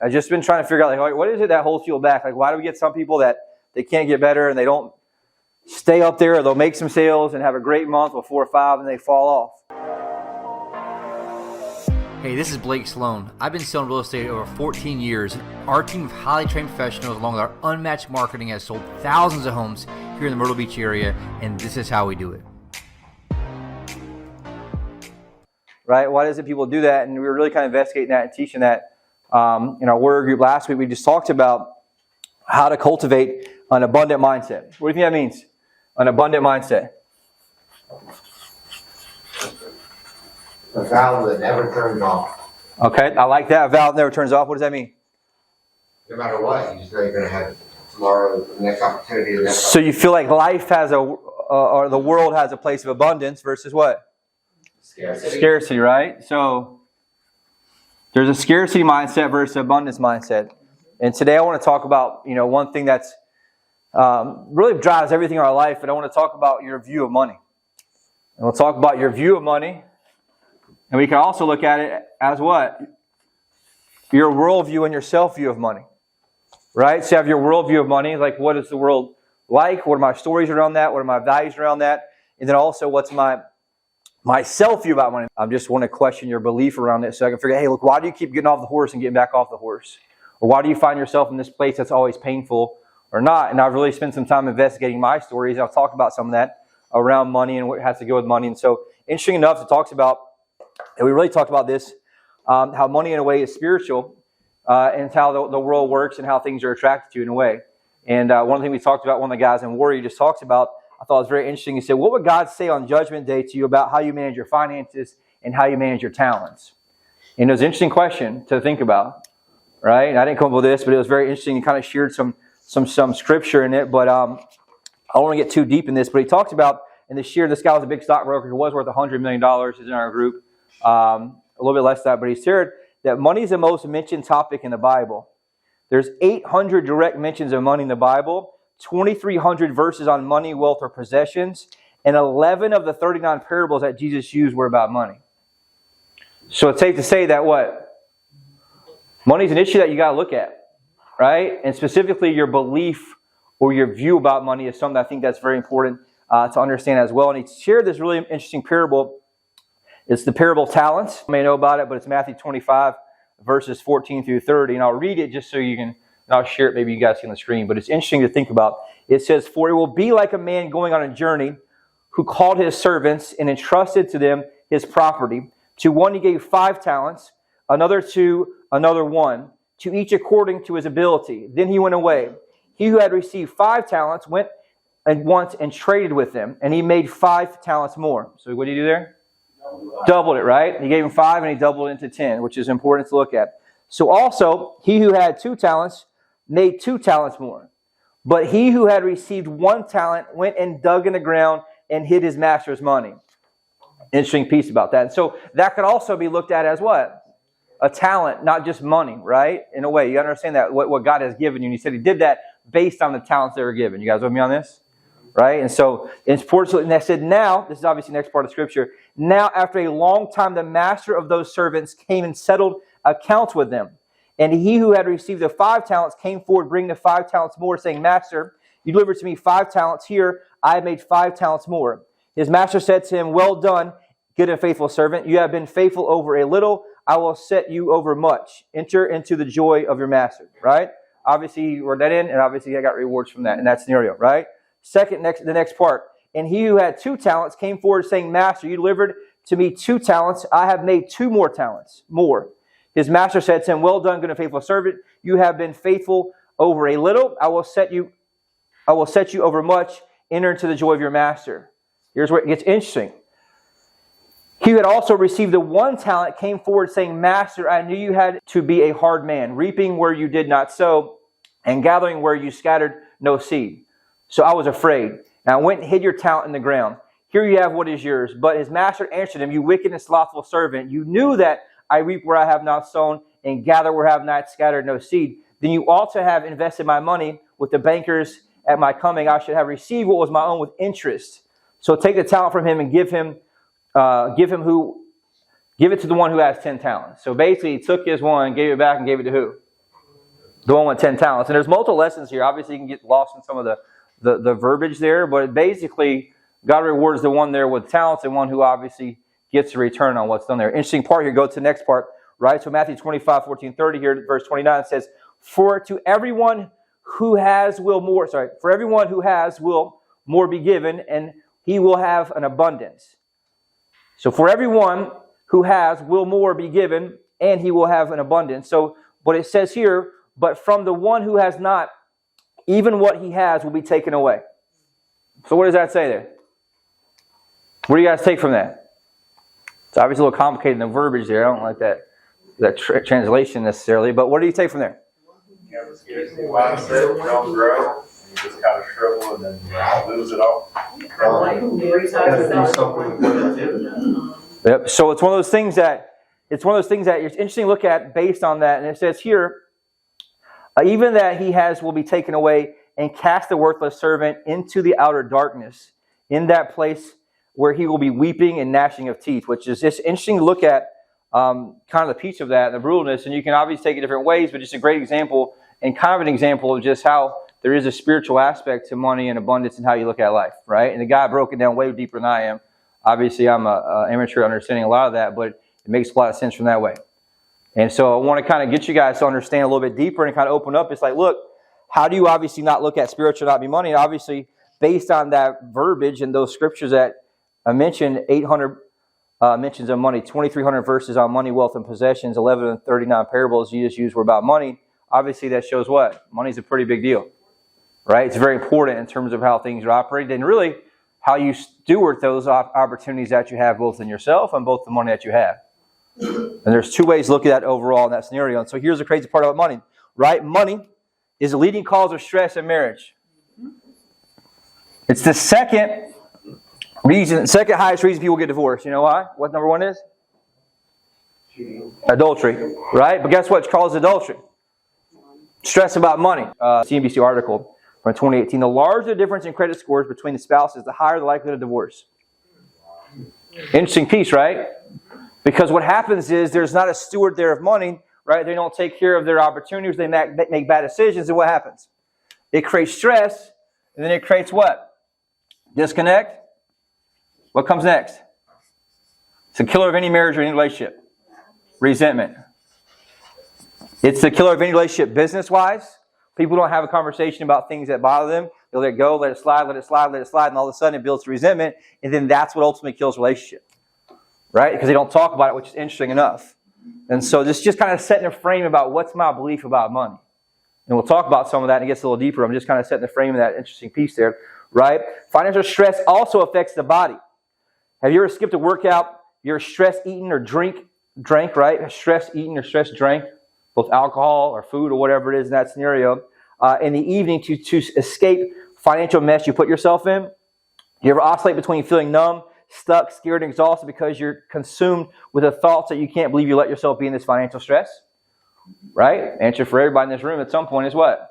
I've just been trying to figure out, like, what is it that holds people back? Like, why do we get some people that they can't get better and they don't stay up there, or they'll make some sales and have a great month with 4 or 5 and they fall off? Hey, this is Blake Sloan. I've been selling real estate over 14 years, and our team of highly trained professionals, along with our unmatched marketing, has sold thousands of homes here in the Myrtle Beach area, and this is how we do it. Right? Why does it people do that? And we were really kind of investigating that and teaching that in our warrior group last week. We just talked about how to cultivate an abundant mindset. What do you think that means? An abundant mindset. A valve that never turns off. Okay, I like that. A valve never turns off. What does that mean? No matter what, you just know you're going to have tomorrow, the next opportunity. The next so you feel like life has or the world has a place of abundance versus what? Scarcity, right? So there's a scarcity mindset versus abundance mindset. And today I want to talk about, one thing that's really drives everything in our life, and I want to talk about your view of money. And we'll talk about your view of money. And we can also look at it as what? Your worldview and your self-view of money. Right? So you have your worldview of money, like what is the world like? What are my stories around that? What are my values around that? And then also what's my self-view about money? I just want to question your belief around it so I can figure out, hey, look, why do you keep getting off the horse and getting back off the horse? Or why do you find yourself in this place that's always painful or not? And I've really spent some time investigating my stories. I'll talk about some of that around money and what has to go with money. And so, interesting enough, it talks about, and we really talked about this, how money in a way is spiritual, and how the world works and how things are attracted to in a way. And one of the things we talked about, one of the guys in Warrior just talks about, I thought it was very interesting. He said, what would God say on Judgment Day to you about how you manage your finances and how you manage your talents? And it was an interesting question to think about, right? And I didn't come up with this, but it was very interesting. He kind of shared some scripture in it, but I don't want to get too deep in this. But he talked about, in this year, this guy was a big stockbroker who was worth $100 million. He's in our group. A little bit less than that, but he shared that money is the most mentioned topic in the Bible. There's 800 direct mentions of money in the Bible, 2,300 verses on money, wealth, or possessions, and 11 of the 39 parables that Jesus used were about money. So it's safe to say that what? Money's an issue that you got to look at, right? And specifically your belief or your view about money is something I think that's very important to understand as well. And he shared this really interesting parable. It's the parable of talents. You may know about it, but it's Matthew 25, verses 14 through 30. And I'll read it just so you can, and I'll share it, maybe you guys see on the screen. But it's interesting to think about. It says, "For it will be like a man going on a journey who called his servants and entrusted to them his property. To one he gave 5 talents, another 2, another 1, to each according to his ability. Then he went away. He who had received 5 talents went at once and traded with them, and he made 5 talents more." So what did he do there? Doubled it, right? He gave him 5 and he doubled it into 10, which is important to look at. So also, he who had 2 talents made 2 talents more. But he who had received 1 talent went and dug in the ground and hid his master's money. Interesting piece about that. And so that could also be looked at as what? A talent, not just money, right? In a way, you understand that what God has given you. And he said he did that based on the talents they were given. You guys with me on this? Right? And so it's important. And I said, now, this is obviously the next part of Scripture, now after a long time the master of those servants came and settled accounts with them. And he who had received the 5 talents came forward, bringing the 5 talents more, saying, "Master, you delivered to me 5 talents. Here I have made 5 talents more." His master said to him, "Well done, good and faithful servant. You have been faithful over a little. I will set you over much. Enter into the joy of your master." Right? Obviously, you wrote that in, and obviously I got rewards from that in that scenario, right? The next part. "And he who had 2 talents came forward, saying, Master, you delivered to me 2 talents. I have made 2 more talents more. His master said to him, "Well done, good and faithful servant. You have been faithful over a little. I will set you over much. Enter into the joy of your master." Here's where it gets interesting. He who had also received the 1 talent came forward, saying, "Master, I knew you had to be a hard man, reaping where you did not sow, and gathering where you scattered no seed. So I was afraid, and I went and hid your talent in the ground. Here you have what is yours." But his master answered him, "You wicked and slothful servant, you knew that I reap where I have not sown, and gather where I have not scattered no seed. Then you ought to have invested my money with the bankers. At my coming I should have received what was my own with interest. So take the talent from him and give it to the one who has 10 talents." So basically he took his one, gave it back, and gave it to who? The one with 10 talents. And there's multiple lessons here. Obviously, you can get lost in some of the verbiage there, but basically, God rewards the one there with talents and one who obviously gets a return on what's done there. Interesting part here. Go to the next part, right? So Matthew 25, 14, 30 here, verse 29 says, for everyone who has will more be given, and he will have an abundance. So for everyone who has will more be given, and he will have an abundance. So, but it says here, but from the one who has not, even what he has will be taken away. So what does that say there? What do you guys take from that? It's obviously a little complicated in the verbiage there. I don't like that translation necessarily. But what do you take from there? You have a scarcity mindset, you don't grow, you just kind of shrivel and then lose it all. Yep. So it's one of those things that it's interesting to look at based on that. And it says here, even that he has will be taken away, and cast the worthless servant into the outer darkness, in that place where he will be weeping and gnashing of teeth, which is just interesting to look at kind of the piece of that, the brutalness. And you can obviously take it different ways, but just a great example and kind of an example of just how there is a spiritual aspect to money and abundance and how you look at life, right? And the guy broke it down way deeper than I am. Obviously, I'm an amateur understanding a lot of that, but it makes a lot of sense from that way. And so I want to kind of get you guys to understand a little bit deeper and kind of open up. It's like, look, how do you obviously not look at spiritual not be money? And obviously, based on that verbiage and those scriptures that I mentioned, 800 mentions of money, 2,300 verses on money, wealth, and possessions, 1139 parables Jesus used were about money. Obviously, that shows what? Money's a pretty big deal, right? It's very important in terms of how things are operated and really how you steward those opportunities that you have both in yourself and both the money that you have. And there's two ways to look at that overall in that scenario. And so here's the crazy part about money, right? Money is the leading cause of stress in marriage. It's the second highest reason people get divorced. You know why? What number one is? Adultery, right? But guess what causes adultery? Stress about money. CNBC article from 2018. The larger the difference in credit scores between the spouses, the higher the likelihood of divorce. Interesting piece, right? Because what happens is there's not a steward there of money, right? They don't take care of their opportunities. They make bad decisions. And what happens? It creates stress. And then it creates what? Disconnect. What comes next? It's the killer of any marriage or any relationship. Resentment. It's the killer of any relationship business-wise. People don't have a conversation about things that bother them. They'll let it go, let it slide, let it slide, let it slide, and all of a sudden it builds resentment. And then that's what ultimately kills relationship. Right? Because they don't talk about it, which is interesting enough. And so this just kind of setting a frame about what's my belief about money. And we'll talk about some of that and it gets a little deeper. I'm just kind of setting the frame of that interesting piece there. Right? Financial stress also affects the body. Have you ever skipped a workout? You're stress eating or drank, right? Stress eating or stress drank, both alcohol or food or whatever it is in that scenario. In the evening to escape financial mess you put yourself in. You ever oscillate between feeling numb, stuck, scared, and exhausted because you're consumed with the thoughts that you can't believe you let yourself be in this financial stress? Right? Answer for everybody in this room at some point is what?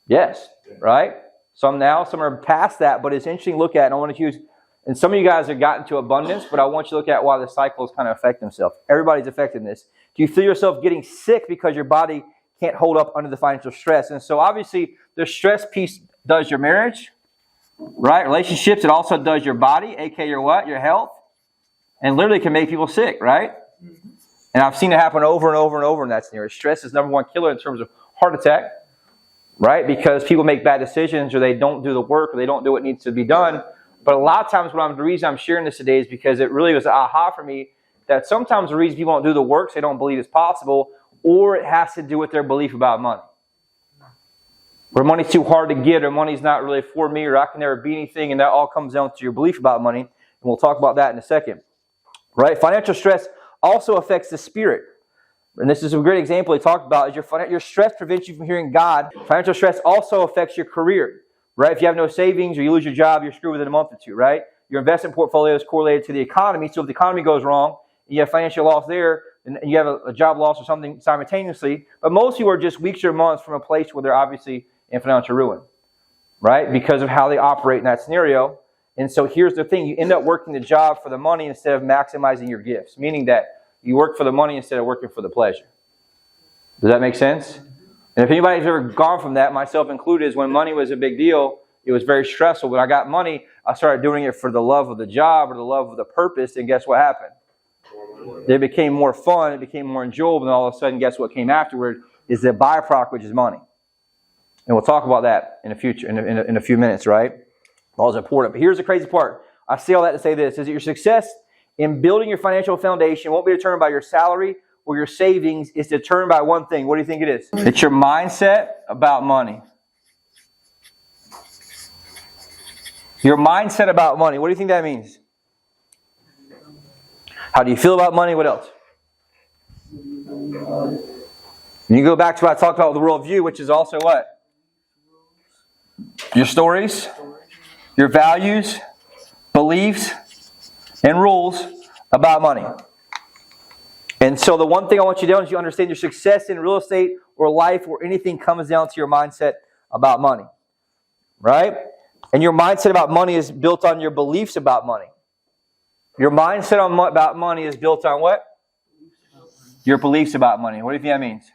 Yes. Right? Some now, some are past that, but it's interesting to look at, and I want to use, and some of you guys have gotten to abundance, but I want you to look at why the cycles kind of affect themselves. Everybody's affected in this. Do you feel yourself getting sick because your body can't hold up under the financial stress? And so obviously the stress piece does your marriage, right? Relationships, it also does your body, aka your what? Your health. And literally can make people sick, right? And I've seen it happen over and over and over in that scenario. Stress is number one killer in terms of heart attack, right? Because people make bad decisions or they don't do the work or they don't do what needs to be done. But a lot of times the reason I'm sharing this today is because it really was an aha for me that sometimes the reason people don't do the work is they don't believe it's possible, or it has to do with their belief about money. Where money's too hard to get, or money's not really for me, or I can never be anything, and that all comes down to your belief about money. And we'll talk about that in a second. Right? Financial stress also affects the spirit. And this is a great example he talked about. Is your stress prevents you from hearing God. Financial stress also affects your career. Right? If you have no savings or you lose your job, you're screwed within a month or two, right? Your investment portfolio is correlated to the economy. So if the economy goes wrong, you have financial loss there, and you have a job loss or something simultaneously. But most of you are just weeks or months from a place where they're obviously in financial ruin, right? Because of how they operate in that scenario. And so here's the thing. You end up working the job for the money instead of maximizing your gifts, meaning that you work for the money instead of working for the pleasure. Does that make sense? And if anybody's ever gone from that, myself included, is when money was a big deal, it was very stressful. When I got money, I started doing it for the love of the job or the love of the purpose, and guess what happened? It became more fun, it became more enjoyable, and all of a sudden, guess what came afterward? Is the byproduct, which is money. And we'll talk about that in a few minutes, right? All is important. But here's the crazy part. I say all that to say this, is that your success in building your financial foundation won't be determined by your salary or your savings. It's determined by one thing. What do you think it is? It's your mindset about money. Your mindset about money. What do you think that means? How do you feel about money? What else? You go back to what I talked about with the worldview, which is also what? Your stories, your values, beliefs, and rules about money. And so the one thing I want you to do is you understand your success in real estate or life or anything comes down to your mindset about money. Right? And your mindset about money is built on your beliefs about money. Your mindset about money is built on what? Your beliefs about money. What do you think that means?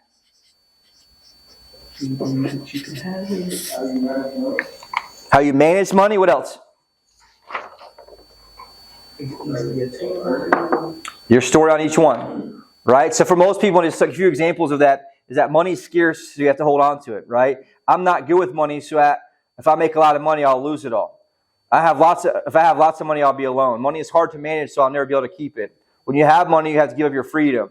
How you manage money. What else? Your story on each one. Right? So for most people, just a few examples of that is that money's scarce, so you have to hold on to it. Right? I'm not good with money, so if I make a lot of money, I'll lose it all. If I have lots of money, I'll be alone. Money is hard to manage, so I'll never be able to keep it. When you have money, you have to give up your freedom.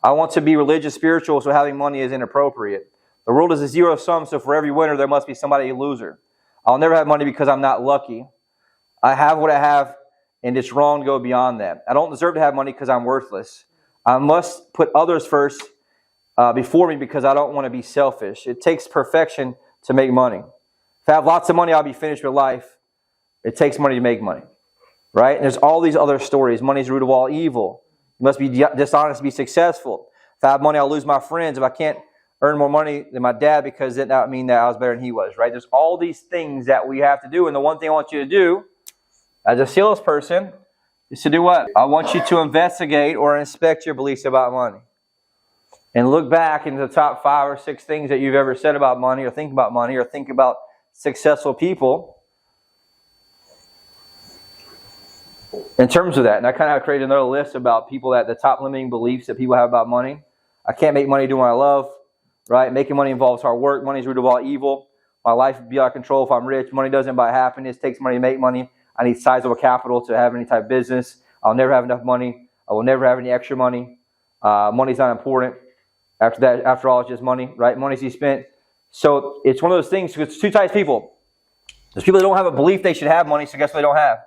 I want to be religious, spiritual, so having money is inappropriate. The world is a zero sum, so for every winner, there must be somebody a loser. I'll never have money because I'm not lucky. I have what I have, and it's wrong to go beyond that. I don't deserve to have money because I'm worthless. I must put others first before me because I don't want to be selfish. It takes perfection to make money. If I have lots of money, I'll be finished with life. It takes money to make money. Right? And there's all these other stories. Money is the root of all evil. You must be dishonest to be successful. If I have money, I'll lose my friends. If I can't earn more money than my dad, because that would mean that I was better than he was. Right? There's all these things that we have to do. And the one thing I want you to do as a salesperson is to do what? I want you to investigate or inspect your beliefs about money. And look back into the top 5 or 6 things that you've ever said about money or think about successful people in terms of that. And I kind of created another list about people that the top limiting beliefs that people have about money. I can't make money doing what I love, right? Making money involves hard work. Money is the root of all evil. My life would be out of control if I'm rich. Money doesn't buy happiness. It takes money to make money. I need sizable capital to have any type of business. I'll never have enough money. I will never have any extra money. Money's not important. After all, it's just money, right? Money's to be spent. So it's one of those things. It's 2 types of people. There's people that don't have a belief they should have money, so guess what they don't have?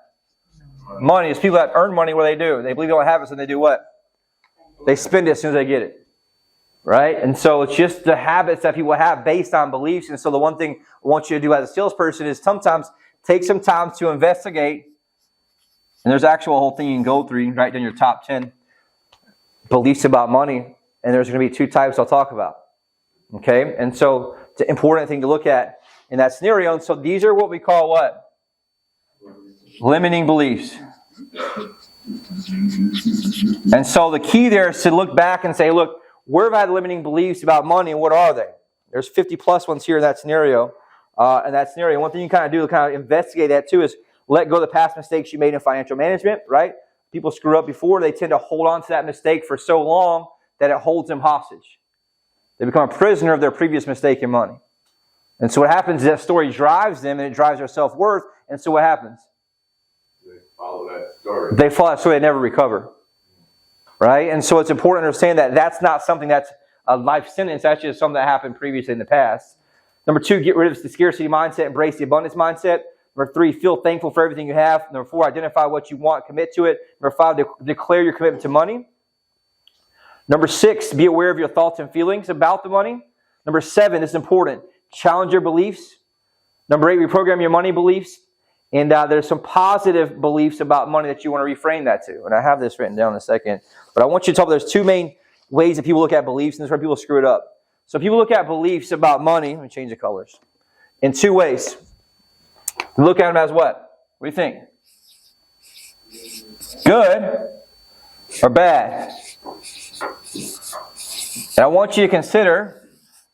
Money. There's people that earn money. What do? They believe they don't have it, so they do what? They spend it as soon as they get it. Right? And so it's just the habits that people have based on beliefs. And so the one thing I want you to do as a salesperson is sometimes take some time to investigate. And there's actually a whole thing you can go through. You can write down your top 10 beliefs about money. And there's going to be 2 types I'll talk about. Okay? And so it's an important thing to look at in that scenario. And so these are what we call what? Limiting beliefs. And so the key there is to look back and say, look, where have I had limiting beliefs about money and what are they? There's 50 plus ones here in that scenario. One thing you kind of do to kind of investigate that too is let go of the past mistakes you made in financial management, right? People screw up before. They tend to hold on to that mistake for so long that it holds them hostage. They become a prisoner of their previous mistake in money. And so what happens is that story drives them and it drives their self-worth. And so what happens? They follow that story. They follow that story, they never recover. Right? And so it's important to understand that that's not something that's a life sentence. That's just something that happened previously in the past. Number 2, get rid of the scarcity mindset, embrace the abundance mindset. Number 3, feel thankful for everything you have. Number 4, identify what you want, commit to it. Number 5, declare your commitment to money. Number 6, be aware of your thoughts and feelings about the money. Number 7, this is important, challenge your beliefs. Number 8, reprogram your money beliefs. And there's some positive beliefs about money that you want to reframe that to. And I have this written down in a second. But I want you to talk about there's 2 main ways that people look at beliefs, and this is where people screw it up. So people look at beliefs about money. Let me change the colors. In 2 ways. They look at them as what? What do you think? Good or bad? And I want you to consider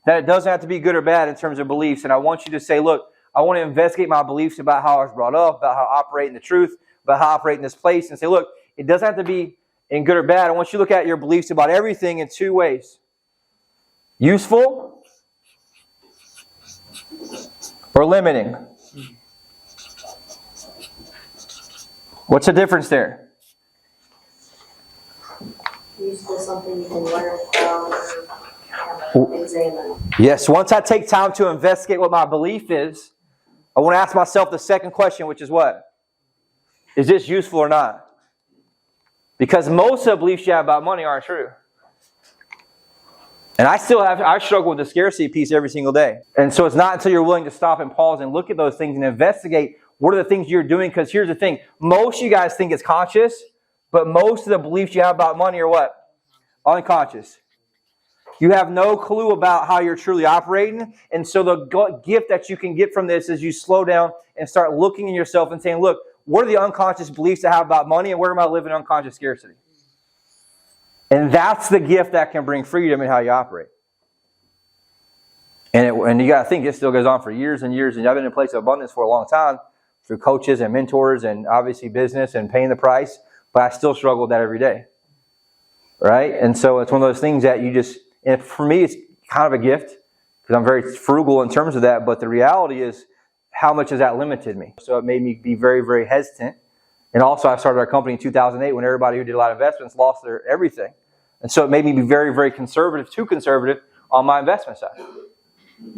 That it doesn't have to be good or bad in terms of beliefs. And I want you to say, look, I want to investigate my beliefs about how I was brought up, about how I operate in the truth, about how I operate in this place, and say, look, it doesn't have to be in good or bad. I want you to look at your beliefs about everything in two ways. Useful or limiting. What's the difference there? Useful, something you can learn from, examine. Yes, once I take time to investigate what my belief is, I want to ask myself the second question, which is what? Is this useful or not? Because most of the beliefs you have about money aren't true. And I struggle with the scarcity piece every single day. And so it's not until you're willing to stop and pause and look at those things and investigate what are the things you're doing. Because here's the thing. Most of you guys think it's conscious, but most of the beliefs you have about money are what? Unconscious. You have no clue about how you're truly operating. And so the gift that you can get from this is you slow down and start looking at yourself and saying, look, what are the unconscious beliefs I have about money, and where am I living in unconscious scarcity? And that's the gift that can bring freedom in how you operate. And you got to think, it still goes on for years and years. And I've been in a place of abundance for a long time through coaches and mentors and obviously business and paying the price. But I still struggle with that every day. Right? And so it's one of those things that you just, and for me, it's kind of a gift because I'm very frugal in terms of that. But the reality is, how much has that limited me? So it made me be very, very hesitant. And also, I started our company in 2008 when everybody who did a lot of investments lost their everything. And so it made me be very, very conservative, too conservative on my investment side.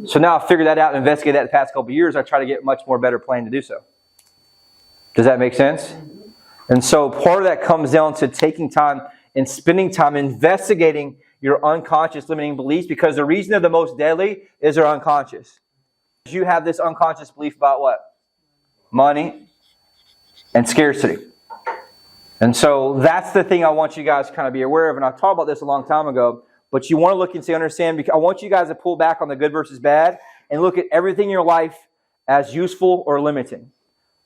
So now I've figured that out and investigated that the past couple of years. I try to get much more better plan to do so. Does that make sense? And so part of that comes down to taking time and spending time investigating your unconscious limiting beliefs, because the reason they're the most deadly is they're unconscious. You have this unconscious belief about what? Money and scarcity. And so that's the thing I want you guys to kind of be aware of. And I talked about this a long time ago, but you want to look and see, understand, because I want you guys to pull back on the good versus bad and look at everything in your life as useful or limiting.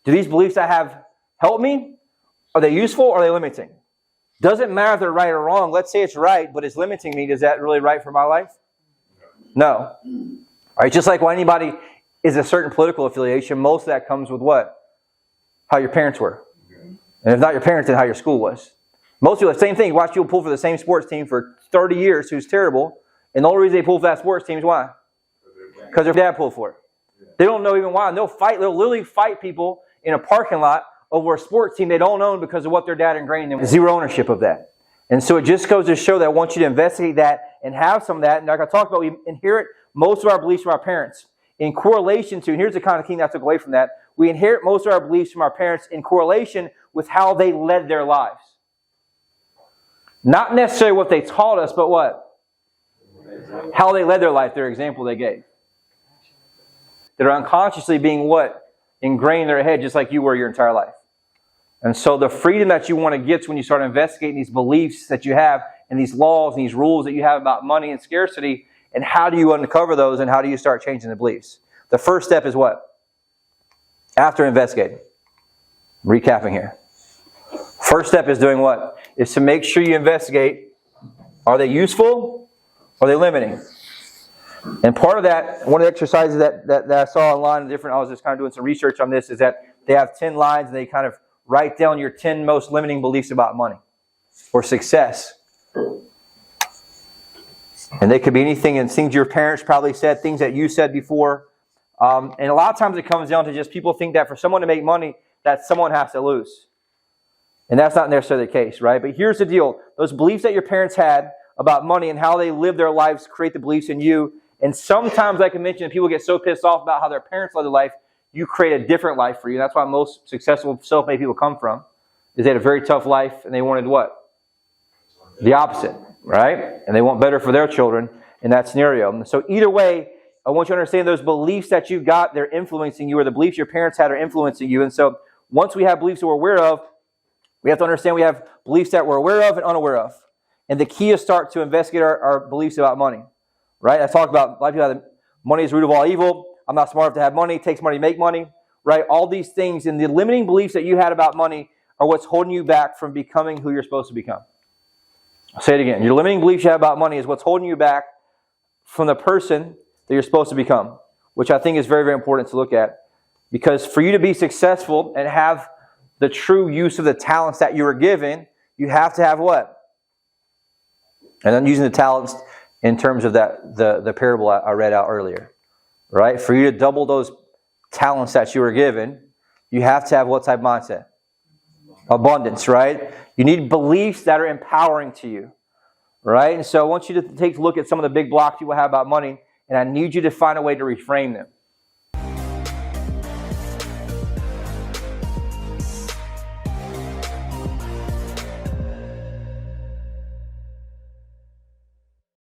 Do these beliefs I have help me? Are they useful or are they limiting? Doesn't matter if they're right or wrong. Let's say it's right, but it's limiting me. Is that really right for my life? No. All right, just like when anybody is a certain political affiliation, most of that comes with what? How your parents were. And if not your parents, then how your school was. Most people, the same thing. Watch people pull for the same sports team for 30 years who's terrible. And the only reason they pull for that sports team is why? Because their dad pulled for it. They don't know even why. And they'll literally fight people in a parking lot over a sports team they don't own because of what their dad ingrained in them. Zero ownership of that. And so it just goes to show that I want you to investigate that and have some of that. And like I talked about, we inherit most of our beliefs from our parents. In correlation to, and here's the kind of thing that I took away from that, we inherit most of our beliefs from our parents in correlation with how they led their lives. Not necessarily what they taught us, but what? How they led their life, their example they gave. That are unconsciously being what? Ingrained in their head, just like you were your entire life. And so the freedom that you want to get when you start investigating these beliefs that you have and these laws and these rules that you have about money and scarcity, and how do you uncover those and how do you start changing the beliefs? The first step is what? After investigating. Recapping here. First step is doing what? Is to make sure you investigate, are they useful? Or are they limiting? And part of that, one of the exercises that I saw online, I was just kind of doing some research on this, is that they have 10 lines and they kind of write down your 10 most limiting beliefs about money or success. And they could be anything, and things your parents probably said, things that you said before. And a lot of times it comes down to just people think that for someone to make money, that someone has to lose. And that's not necessarily the case, right? But here's the deal. Those beliefs that your parents had about money and how they live their lives create the beliefs in you. And sometimes, like I mentioned, people get so pissed off about how their parents led their life, you create a different life for you. That's why most successful self-made people come from. Is they had a very tough life and they wanted what? The opposite, right? And they want better for their children in that scenario. And so either way, I want you to understand those beliefs that you've got, they're influencing you, or the beliefs your parents had are influencing you. And so once we have beliefs that we're aware of, we have to understand we have beliefs that we're aware of and unaware of. And the key is start to investigate our beliefs about money. Right? I talked about, a lot of people have money is the root of all evil. I'm not smart enough to have money. It takes money to make money. Right? All these things and the limiting beliefs that you had about money are what's holding you back from becoming who you're supposed to become. I'll say it again. Your limiting beliefs you have about money is what's holding you back from the person that you're supposed to become, which I think is very, very important to look at. Because for you to be successful and have the true use of the talents that you were given, you have to have what? And I'm using the talents in terms of the parable I read out earlier. Right? For you to double those talents that you were given, you have to have what type of mindset? Abundance, right? You need beliefs that are empowering to you. Right? And so I want you to take a look at some of the big blocks people have about money, and I need you to find a way to reframe them.